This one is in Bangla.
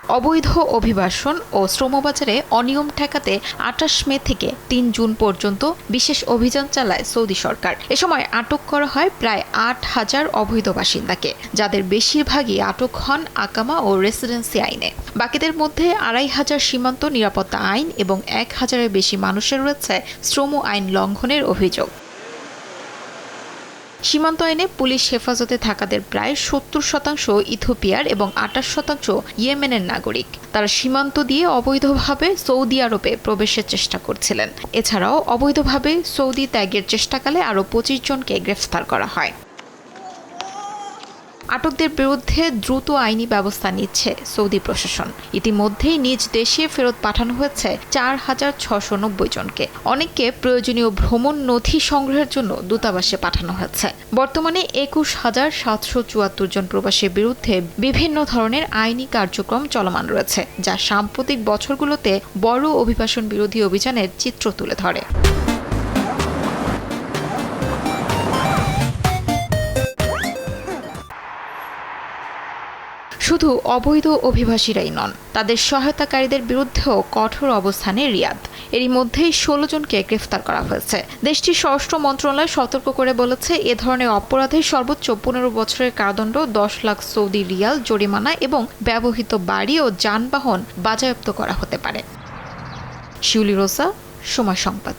অবৈধ অভিবাসন ও শ্রমবাজারে অনিয়ম ঠেকাতে ২৮ মে থেকে ৩ জুন পর্যন্ত বিশেষ অভিযান চালায় সৌদি সরকার। এ সময় আটক করা হয় প্রায় ৮,০০০ অবৈধ বাসিন্দাকে, যাদের বেশিরভাগই আটক হন আকামা ও রেসিডেন্সি আইনে। বাকিদের মধ্যে ২৫০০ সীমান্ত নিরাপত্তা আইন এবং ১,০০০-এর বেশি মানুষের রয়েছে শ্রম আইন লঙ্ঘনের অভিযোগ। সীমান্ত আইনে পুলিশ হেফাজতে থাকাদের প্রায় ৭০% ইথিওপিয়ার এবং ২৮% ইয়েমেনের নাগরিক। তারা সীমান্ত দিয়ে অবৈধভাবে সৌদি আরবে প্রবেশের চেষ্টা করছিলেন। এছাড়াও অবৈধভাবে সৌদি ত্যাগের চেষ্টাকালে আরও ২৫ জনকে গ্রেফতার করা হয়। আটকদের বিরুদ্ধে দ্রুত আইনি ব্যবস্থা নিচ্ছে সৌদি প্রশাসন। ইতিমধ্যেই নিজ দেশে ফেরত পাঠানো হয়েছে ৪,৬৯০ জনকে। অনেককে প্রয়োজনীয় ভ্রমণ নথি সংগ্রহের জন্য দূতাবাসে পাঠানো হয়েছে। বর্তমানে ২১,৭৭৪ জন প্রবাসীর বিরুদ্ধে বিভিন্ন ধরনের আইনি কার্যক্রম চলমান রয়েছে, যা সাম্প্রতিক বছরগুলোতে বড় অভিবাসন বিরোধী অভিযানের চিত্র তুলে ধরে। শুধু অবৈধ অভিবাসীরাই নন, তাদের সহায়তাকারীদের বিরুদ্ধেও কঠোর অবস্থানে রিয়াদ। এরই মধ্যেই ১৬ জনকে গ্রেফতার করা হয়েছে। দেশটির স্বরাষ্ট্র মন্ত্রণালয় সতর্ক করে বলেছে, এ ধরনের অপরাধে সর্বোচ্চ ১৫ বছরের কারাদণ্ড, ১০ লাখ সৌদি রিয়াল জরিমানা এবং ব্যবহৃত বাড়ি ও যানবাহন বাজেয়াপ্ত করা হতে পারে। শিউলি রোসা, সময় সংবাদ।